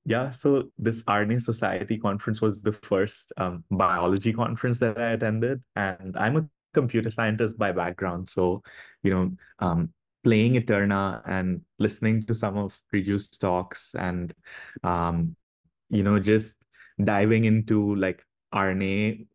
Yeah, so this RNA Society conference was the first biology conference that I attended, and I'm a computer scientist by background. So, you know, playing Eterna and listening to some of Riju's talks and, just diving into like RNA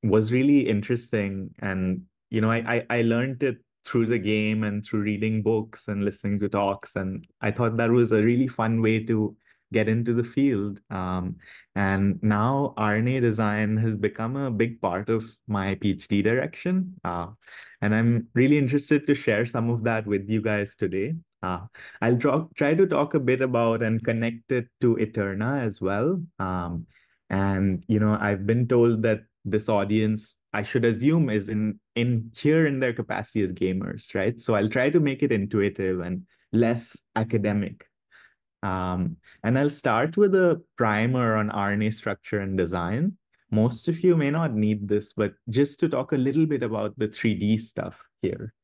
was really interesting. And, I learned it through the game and through reading books and listening to talks. And I thought that was a really fun way to get into the field. And now RNA design has become a big part of my PhD direction. And I'm really interested to share some of that with you guys today. I'll try to talk a bit about and connect it to Eterna as well. And I've been told that this audience, I should assume, is in here in their capacity as gamers, right? So I'll try to make it intuitive and less academic. And I'll start with a primer on RNA structure and design. Most of you may not need this, but just to talk a little bit about the 3D stuff here.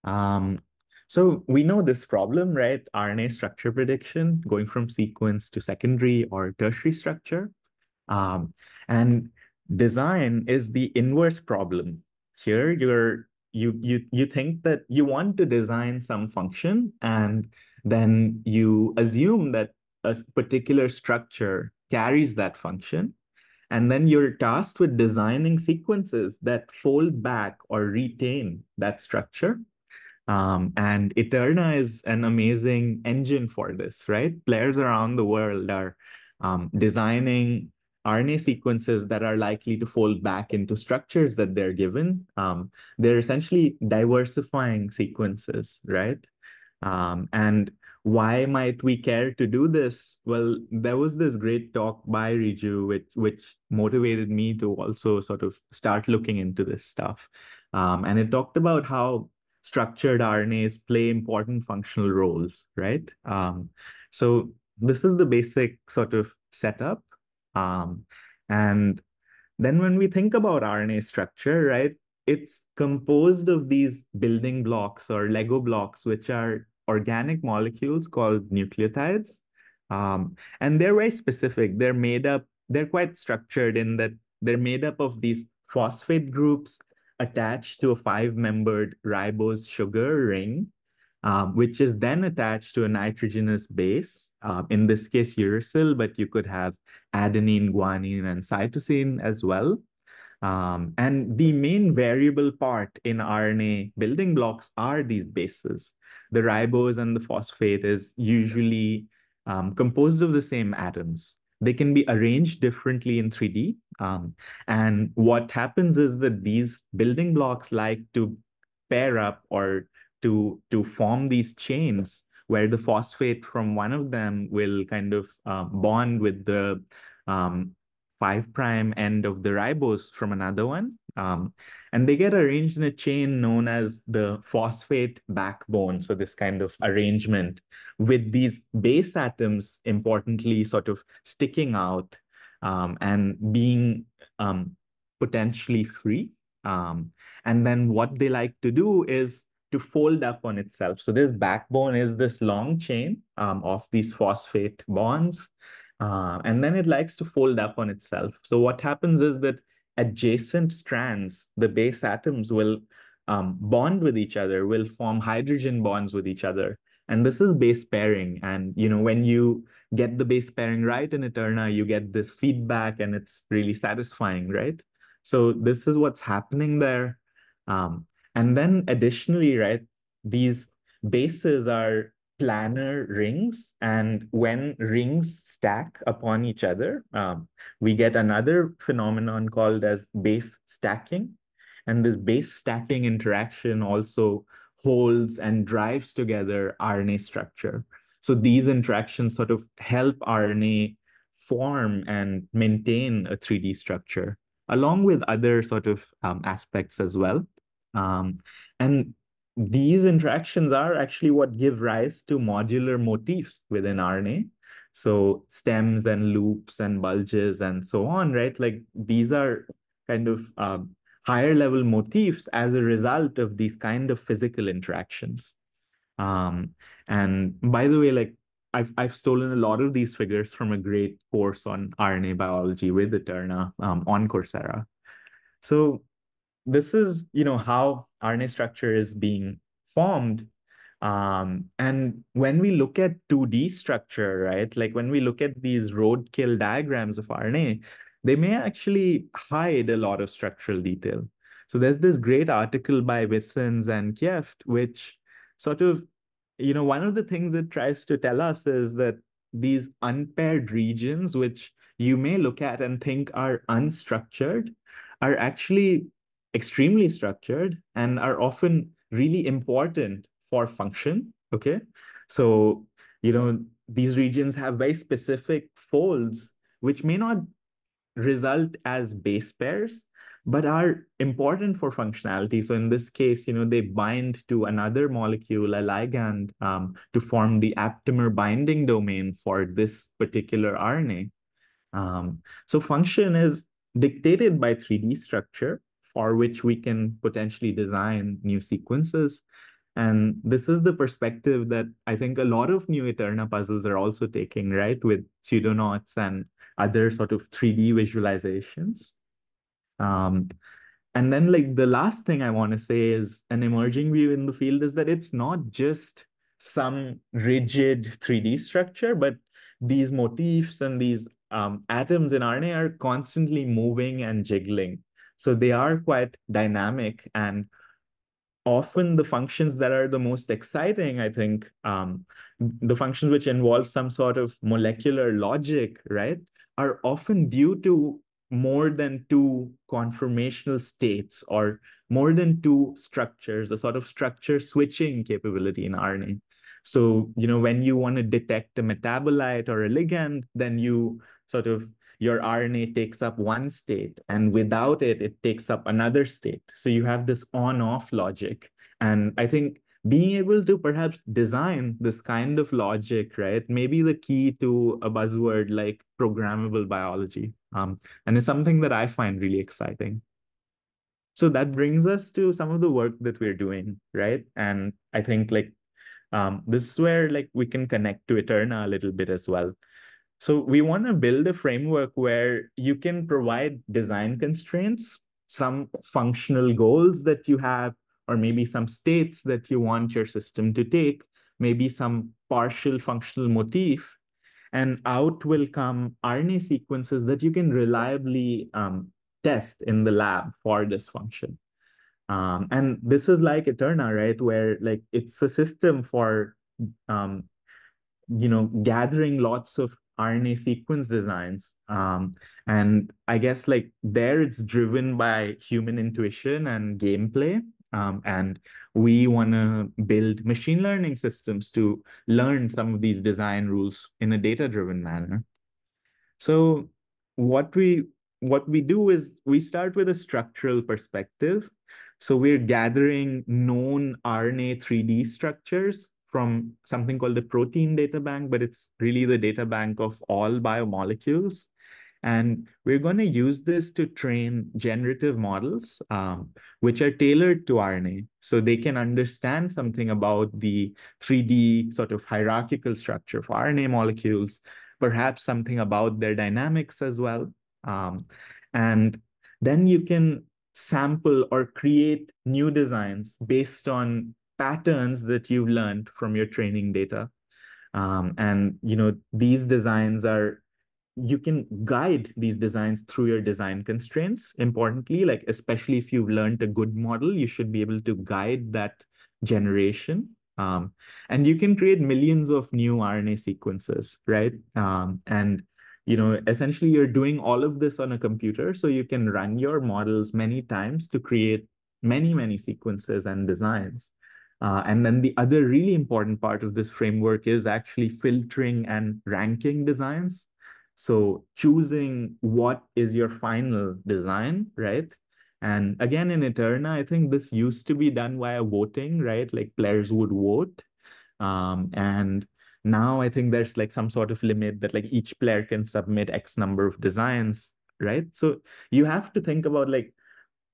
Um, so we know this problem, right? RNA structure prediction, going from sequence to secondary or tertiary structure. Um, and design is the inverse problem. Here, you think that you want to design some function, and then you assume that a particular structure carries that function. And then you're tasked with designing sequences that fold back or retain that structure. And Eterna is an amazing engine for this, right? Players around the world are designing RNA sequences that are likely to fold back into structures that they're given. They're essentially diversifying sequences, right? And why might we care to do this? Well, there was this great talk by Riju, which motivated me to also sort of start looking into this stuff. And it talked about how structured RNAs play important functional roles, right? So this is the basic sort of setup. Um, and then when we think about RNA structure, right, it's composed of these building blocks or Lego blocks, which are organic molecules called nucleotides. And they're very specific. They're quite structured in that they're made up of these phosphate groups attached to a five-membered ribose sugar ring, which is then attached to a nitrogenous base, in this case, uracil, but you could have adenine, guanine, and cytosine as well. And the main variable part in RNA building blocks are these bases. The ribose and the phosphate is usually composed of the same atoms. They can be arranged differently in 3D. And what happens is that these building blocks like to pair up or to form these chains where the phosphate from one of them will kind of bond with the um, five prime end of the ribose from another one. And they get arranged in a chain known as the phosphate backbone. So this kind of arrangement with these base atoms, importantly, sort of sticking out and being potentially free. And then what they like to do is to fold up on itself. So this backbone is this long chain of these phosphate bonds. And then it likes to fold up on itself. So what happens is that adjacent strands, the base atoms will bond with each other, will form hydrogen bonds with each other. And this is base pairing. And when you get the base pairing right in Eterna, you get this feedback and it's really satisfying, right? So this is what's happening there. And then additionally, right, these bases are planar rings. And when rings stack upon each other, we get another phenomenon called as base stacking. And this base stacking interaction also holds and drives together RNA structure. So these interactions sort of help RNA form and maintain a 3D structure, along with other sort of aspects as well. Um, and these interactions are actually what give rise to modular motifs within RNA. So stems and loops and bulges and so on, right? Like these are kind of higher level motifs as a result of these kind of physical interactions. Um, and by the way, like I've stolen a lot of these figures from a great course on RNA biology with Eterna on Coursera. So this is, how RNA structure is being formed. And when we look at 2D structure, right, like when we look at these roadkill diagrams of RNA, they may actually hide a lot of structural detail. So there's this great article by Wissens and Kieft, which sort of, one of the things it tries to tell us is that these unpaired regions, which you may look at and think are unstructured, are actually extremely structured and are often really important for function. Okay. So, these regions have very specific folds, which may not result as base pairs, but are important for functionality. So in this case, they bind to another molecule, a ligand, to form the aptamer binding domain for this particular RNA. So function is dictated by 3D structure for which we can potentially design new sequences. And this is the perspective that I think a lot of new Eterna puzzles are also taking, right? With pseudoknots and other sort of 3D visualizations. Um, and then, like, the last thing I want to say is an emerging view in the field is that it's not just some rigid 3D structure, but these motifs and these atoms in RNA are constantly moving and jiggling. So they are quite dynamic, and often the functions that are the most exciting, I think, the functions which involve some sort of molecular logic, right, are often due to more than two conformational states or more than two structures, a sort of structure switching capability in RNA. So, when you want to detect a metabolite or a ligand, then your RNA takes up one state, and without it, it takes up another state. So you have this on-off logic. And I think being able to perhaps design this kind of logic, right, may be the key to a buzzword like programmable biology. And it's something that I find really exciting. So that brings us to some of the work that we're doing, right? And I think this is where we can connect to Eterna a little bit as well. So we want to build a framework where you can provide design constraints, some functional goals that you have, or maybe some states that you want your system to take, maybe some partial functional motif, and out will come RNA sequences that you can reliably test in the lab for this function. And this is like Eterna, right? Where it's a system for um, gathering lots of RNA sequence designs. And I guess there it's driven by human intuition and gameplay. And we want to build machine learning systems to learn some of these design rules in a data-driven manner. So what we what we do is we start with a structural perspective. So we're gathering known RNA 3D structures from something called the protein data bank, but it's really the data bank of all biomolecules. And we're going to use this to train generative models, which are tailored to RNA. So they can understand something about the 3D sort of hierarchical structure for RNA molecules, perhaps something about their dynamics as well. And then you can sample or create new designs based on patterns that you've learned from your training data. And these designs are you can guide these designs through your design constraints. Importantly, especially if you've learned a good model, you should be able to guide that generation. And you can create millions of new RNA sequences, right? And essentially you're doing all of this on a computer, so you can run your models many times to create many, many sequences and designs. And then the other really important part of this framework is actually filtering and ranking designs. So choosing what is your final design, right? And again, in Eterna, I think this used to be done via voting, right? Like players would vote. And now I think there's some sort of limit that each player can submit X number of designs, right? So you have to think about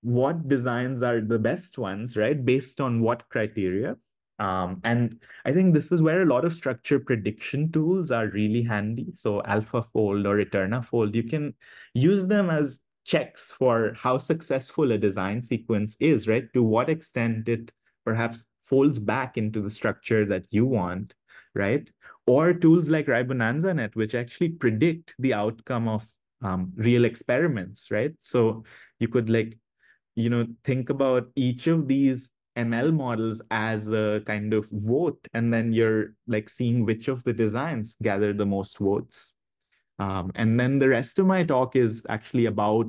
what designs are the best ones, right? Based on what criteria. And I think this is where a lot of structure prediction tools are really handy. So AlphaFold or EternaFold, you can use them as checks for how successful a design sequence is, right? To what extent it perhaps folds back into the structure that you want, right? Or tools like RiboNanzaNet, which actually predict the outcome of real experiments, right? So you could think about each of these ML models as a kind of vote, and then you're like seeing which of the designs gather the most votes. And then the rest of my talk is actually about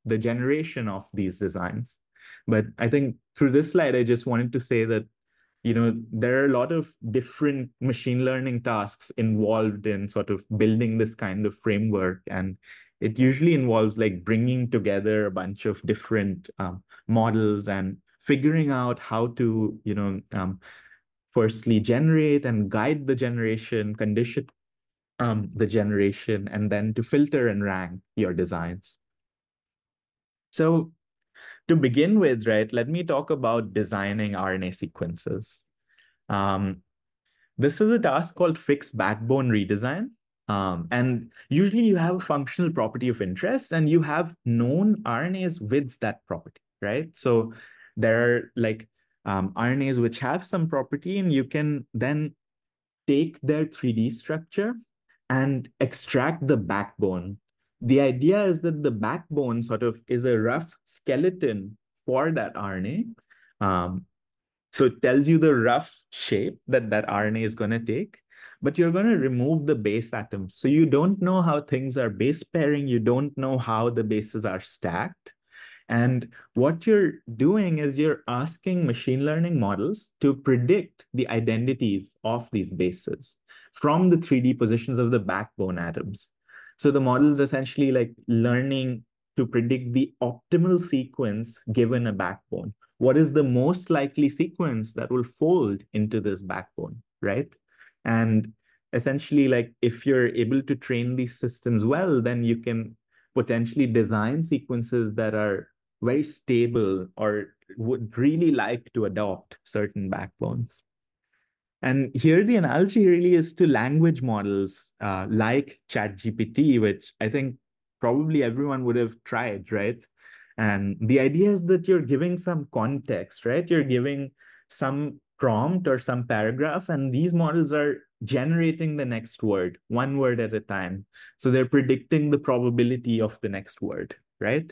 the generation of these designs. But I think through this slide, I just wanted to say that there are a lot of different machine learning tasks involved in sort of building this kind of framework. And it usually involves like bringing together a bunch of different models and figuring out how to, firstly generate and guide the generation, condition the generation, and then to filter and rank your designs. So to begin with, right, let me talk about designing RNA sequences. Um, This is a task called fixed backbone redesign. And usually you have a functional property of interest and you have known RNAs with that property, right? So there are like RNAs which have some property, and you can then take their 3D structure and extract the backbone. The idea is that the backbone sort of is a rough skeleton for that RNA. So it tells you the rough shape that that RNA is going to take, but you're going to remove the base atoms. So you don't know how things are base pairing. You don't know how the bases are stacked. And what you're doing is you're asking machine learning models to predict the identities of these bases from the 3D positions of the backbone atoms. So the model is essentially like learning to predict the optimal sequence given a backbone. What is the most likely sequence that will fold into this backbone, right? And essentially, like if you're able to train these systems well, then you can potentially design sequences that are very stable or would really like to adopt certain backbones. And here the analogy really is to language models like ChatGPT, which I think probably everyone would have tried, right? And the idea is that you're giving some context, right? You're giving some prompt or some paragraph, and these models are generating the next word, one word at a time. So they're predicting the probability of the next word, right?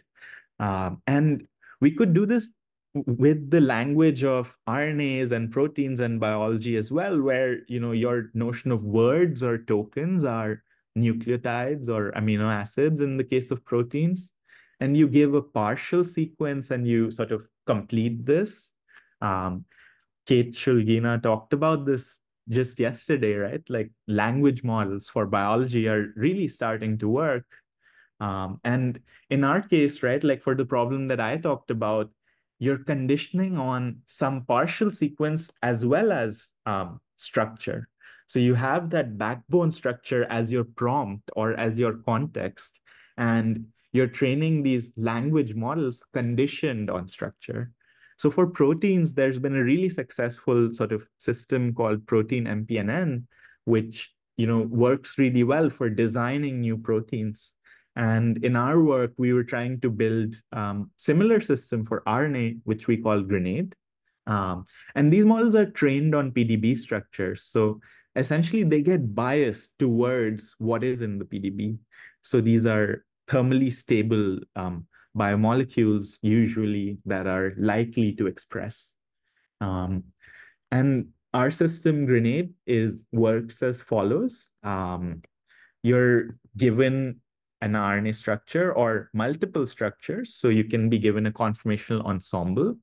And we could do this with the language of RNAs and proteins and biology as well, where your notion of words or tokens are nucleotides or amino acids in the case of proteins. And you give a partial sequence and you sort of complete this. Um, Kate Shulgina talked about this just yesterday, right? Like language models for biology are really starting to work. And in our case, right, like for the problem that I talked about, you're conditioning on some partial sequence as well as structure. So you have that backbone structure as your prompt or as your context, and you're training these language models conditioned on structure. So for proteins, there's been a really successful sort of system called protein MPNN, which works really well for designing new proteins. And in our work, we were trying to build similar system for RNA, which we call Grenade. And these models are trained on PDB structures. So essentially, they get biased towards what is in the PDB. So these are thermally stable biomolecules, usually that are likely to express. Um, and our system Grenade works as follows. You're given an RNA structure or multiple structures. So you can be given a conformational ensemble.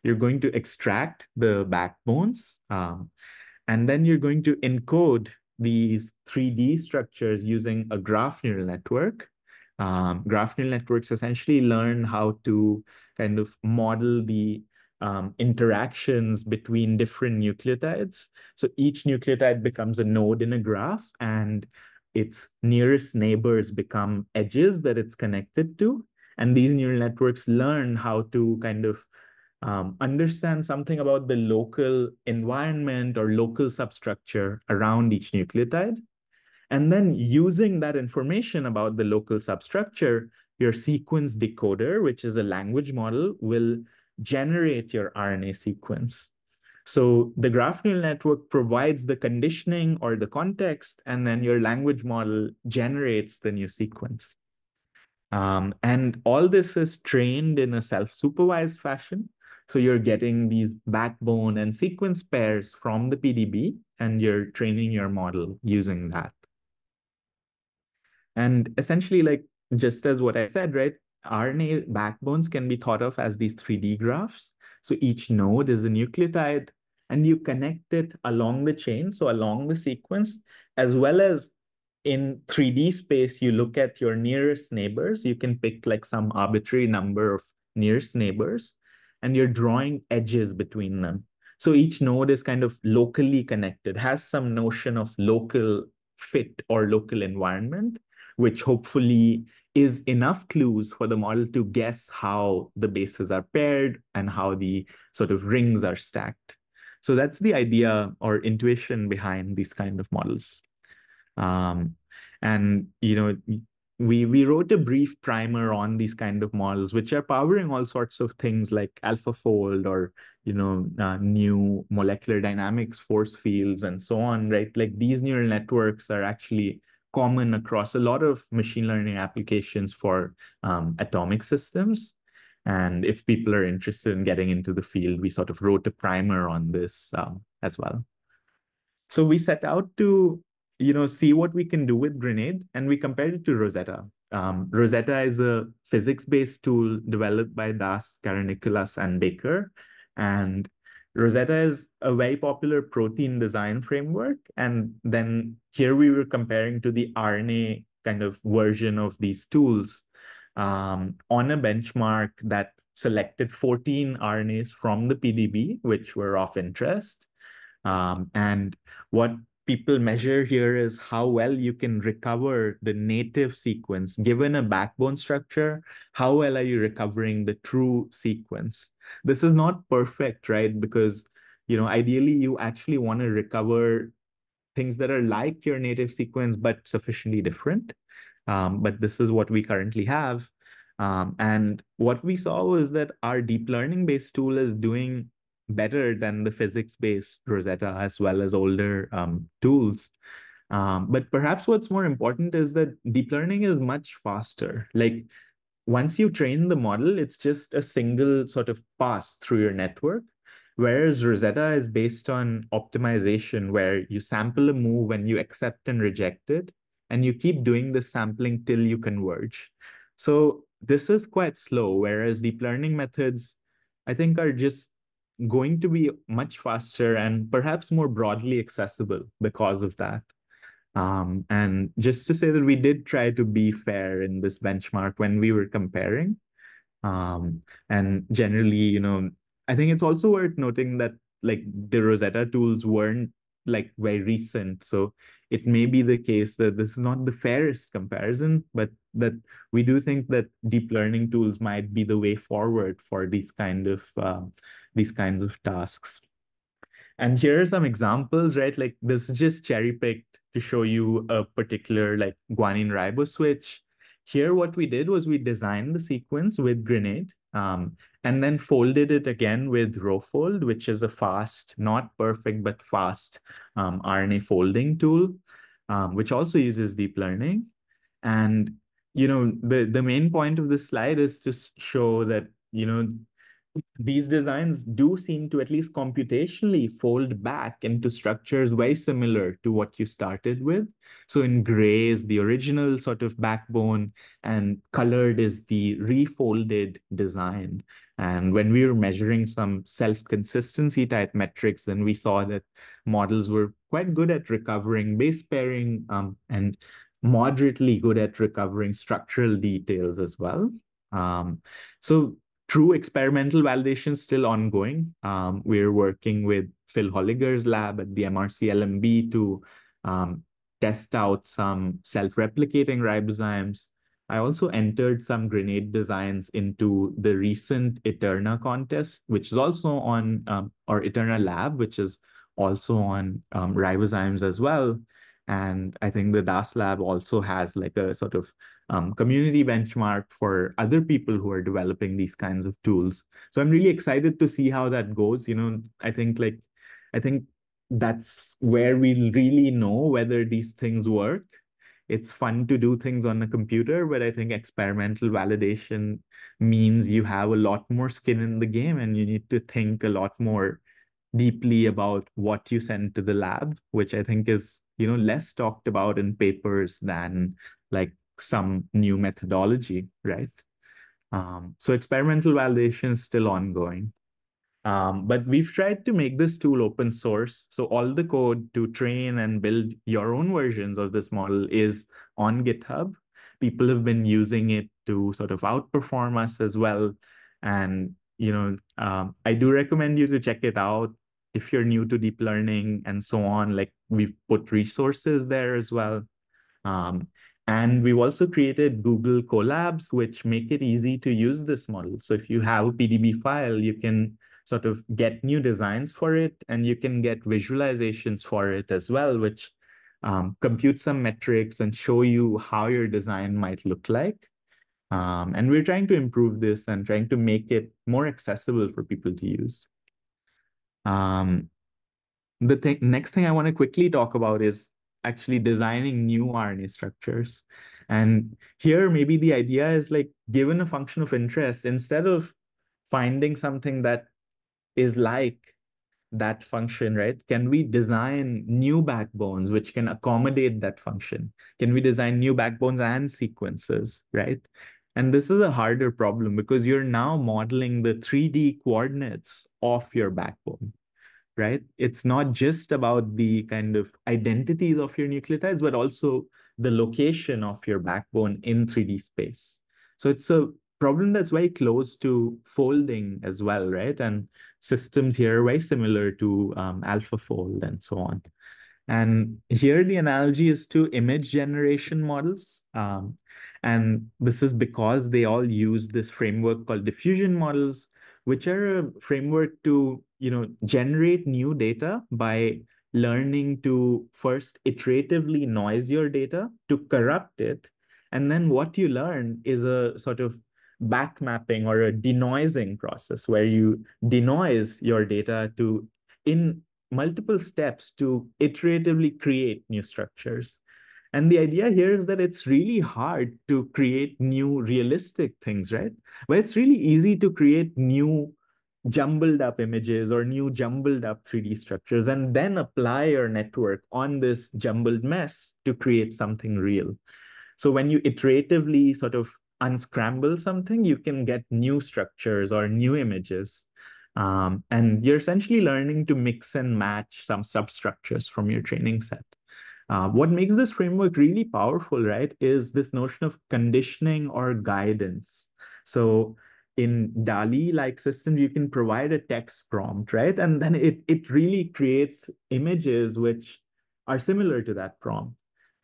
You're going to extract the backbones, and then you're going to encode these 3D structures using a graph neural network. Graph neural networks essentially learn how to kind of model the interactions between different nucleotides. So each nucleotide becomes a node in a graph, and its nearest neighbors become edges that it's connected to. And these neural networks learn how to kind of understand something about the local environment or local substructure around each nucleotide. And then using that information about the local substructure, your sequence decoder, which is a language model, will generate your RNA sequence. So the graph neural network provides the conditioning or the context, and then your language model generates the new sequence. And all this is trained in a self-supervised fashion. So you're getting these backbone and sequence pairs from the PDB, and you're training your model using that. And essentially, like just as what I said, right? RNA backbones can be thought of as these 3D graphs. So each node is a nucleotide, and you connect it along the chain, so along the sequence, as well as in 3D space, you look at your nearest neighbors. You can pick like some arbitrary number of nearest neighbors, and you're drawing edges between them. So each node is kind of locally connected, has some notion of local fit or local environment, which hopefully is enough clues for the model to guess how the bases are paired and how the sort of rings are stacked. So that's the idea or intuition behind these kind of models. Um, and we wrote a brief primer on these kind of models, which are powering all sorts of things like AlphaFold or new molecular dynamics force fields and so on, right? Like these neural networks are actually common across a lot of machine learning applications for atomic systems. And if people are interested in getting into the field, we sort of wrote a primer on this as well. So we set out to, see what we can do with Grenade, and we compared it to Rosetta. Rosetta is a physics-based tool developed by Das, Nicholas, and Baker. And Rosetta is a very popular protein design framework. And then here we were comparing to the RNA kind of version of these tools on a benchmark that selected 14 RNAs from the PDB, which were of interest. And what people measure here is how well you can recover the native sequence. Given a backbone structure, how well are you recovering the true sequence? This is not perfect, right? Because, ideally you actually want to recover things that are like your native sequence, but sufficiently different. But this is what we currently have. And what we saw was that our deep learning based tool is doing better than the physics-based Rosetta as well as older tools. But perhaps what's more important is that deep learning is much faster. Like once you train the model, it's just a single sort of pass through your network. Whereas Rosetta is based on optimization, where you sample a move and you accept and reject it, and you keep doing the sampling till you converge. So this is quite slow, whereas deep learning methods, I think, are just going to be much faster and perhaps more broadly accessible because of that. And just to say that we did try to be fair in this benchmark when we were comparing. And generally, I think it's also worth noting that like the Rosetta tools weren't like very recent. So it may be the case that this is not the fairest comparison, but that we do think that deep learning tools might be the way forward for these kinds of tasks. And here are some examples, right? Like this is just cherry picked to show you a particular like guanine ribose switch. Here, what we did was we designed the sequence with Grenade and then folded it again with RowFold, which is a fast, not perfect, but fast RNA folding tool, which also uses deep learning. And, the main point of this slide is to show that, these designs do seem to at least computationally fold back into structures very similar to what you started with. So in gray is the original sort of backbone, and colored is the refolded design. And when we were measuring some self-consistency type metrics, then we saw that models were quite good at recovering base pairing and moderately good at recovering structural details as well. So true experimental validation is still ongoing. We're working with Phil Holliger's lab at the MRC LMB to test out some self-replicating ribozymes. I also entered some grenade designs into the recent Eterna contest, which is also on, or Eterna Lab, which is also on ribozymes as well. And I think the DAS Lab also has like a sort of community benchmark for other people who are developing these kinds of tools. So I'm really excited to see how that goes. I think that's where we really know whether these things work. It's fun to do things on a computer, but I think experimental validation means you have a lot more skin in the game and you need to think a lot more deeply about what you send to the lab, which I think is, less talked about in papers than like some new methodology, right? So experimental validation is still ongoing. But we've tried to make this tool open source. So all the code to train and build your own versions of this model is on GitHub. People have been using it to sort of outperform us as well. And, I do recommend you to check it out if you're new to deep learning and so on. Like we've put resources there as well. Um, and we've also created Google Colabs, which make it easy to use this model. So if you have a PDB file, you can sort of get new designs for it, and you can get visualizations for it as well, which compute some metrics and show you how your design might look like. And we're trying to improve this and trying to make it more accessible for people to use. Um, the next thing I want to quickly talk about is actually designing new RNA structures. And here, maybe the idea is like, given a function of interest, instead of finding something that is like that function, right? Can we design new backbones which can accommodate that function? Can we design new backbones and sequences, right? And this is a harder problem because you're now modeling the 3D coordinates of your backbone, right? It's not just about the kind of identities of your nucleotides, but also the location of your backbone in 3D space. So it's a problem that's very close to folding as well, right? And systems here are very similar to AlphaFold and so on. And here the analogy is to image generation models. And this is because they all use this framework called diffusion models, which are a framework to, generate new data by learning to first iteratively noise your data to corrupt it. And then what you learn is a sort of back mapping or a denoising process where you denoise your data to in multiple steps to iteratively create new structures. And the idea here is that it's really hard to create new realistic things, right? But it's really easy to create new jumbled up images or new jumbled up 3D structures and then apply your network on this jumbled mess to create something real. So when you iteratively sort of unscramble something, you can get new structures or new images. And you're essentially learning to mix and match some substructures from your training set. What makes this framework really powerful, right, is this notion of conditioning or guidance. So in DALI-like systems, you can provide a text prompt, right? And then it really creates images which are similar to that prompt.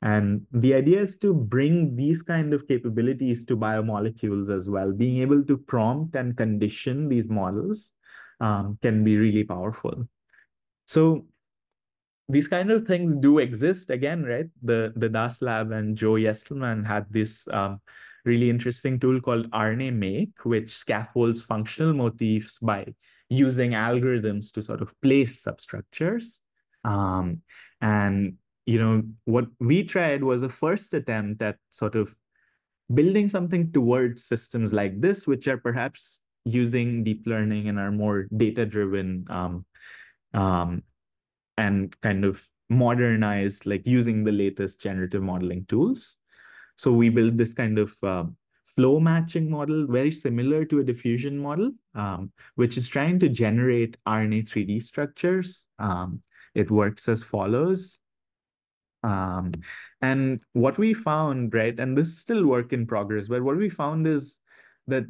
And the idea is to bring these kind of capabilities to biomolecules as well. Being able to prompt and condition these models can be really powerful. So these kind of things do exist again, right? The Das Lab and Joe Yestelman had this really interesting tool called RNA Make, which scaffolds functional motifs by using algorithms to sort of place substructures. Um, and what we tried was a first attempt at sort of building something towards systems like this, which are perhaps using deep learning and are more data-driven um, and kind of modernized, like using the latest generative modeling tools. So we built this kind of flow matching model, very similar to a diffusion model, which is trying to generate RNA 3D structures. It works as follows. Um, and what we found, right, and this is still work in progress, but what we found is that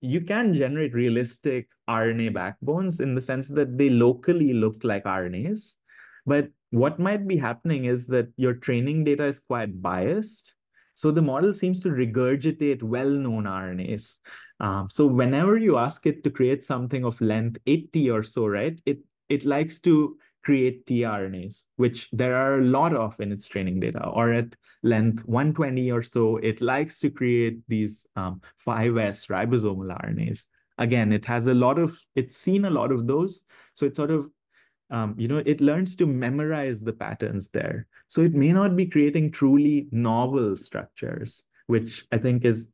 you can generate realistic RNA backbones in the sense that they locally look like RNAs. But what might be happening is that your training data is quite biased. So the model seems to regurgitate well-known RNAs. So whenever you ask it to create something of length 80 or so, right, it likes to create tRNAs, which there are a lot of in its training data, or at length 120 or so, it likes to create these 5S ribosomal RNAs. Again, it's seen a lot of those. So it sort of it learns to memorize the patterns there. So it may not be creating truly novel structures, which I think is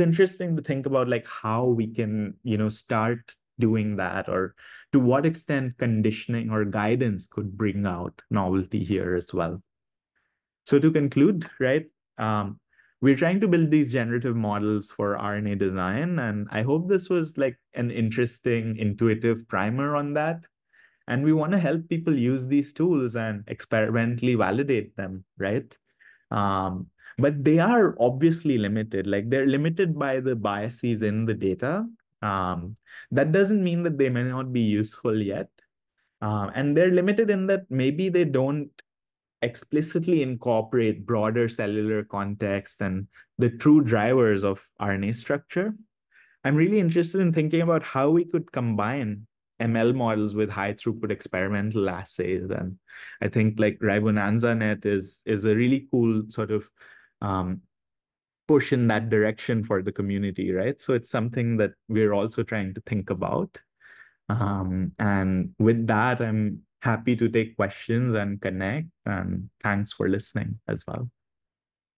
interesting to think about, like how we can, start doing that, or to what extent conditioning or guidance could bring out novelty here as well. So to conclude, right, we're trying to build these generative models for RNA design, and I hope this was like an interesting, intuitive primer on that. And we want to help people use these tools and experimentally validate them, right? Um, but they are obviously limited. Like they're limited by the biases in the data. Um, that doesn't mean that they may not be useful yet. And they're limited in that maybe they don't explicitly incorporate broader cellular context and the true drivers of RNA structure. I'm really interested in thinking about how we could combine ML models with high throughput experimental assays. And I think like RiboNanzaNet is a really cool sort of um, push in that direction for the community, right? So it's something that we're also trying to think about. And with that, I'm happy to take questions and connect. And thanks for listening as well.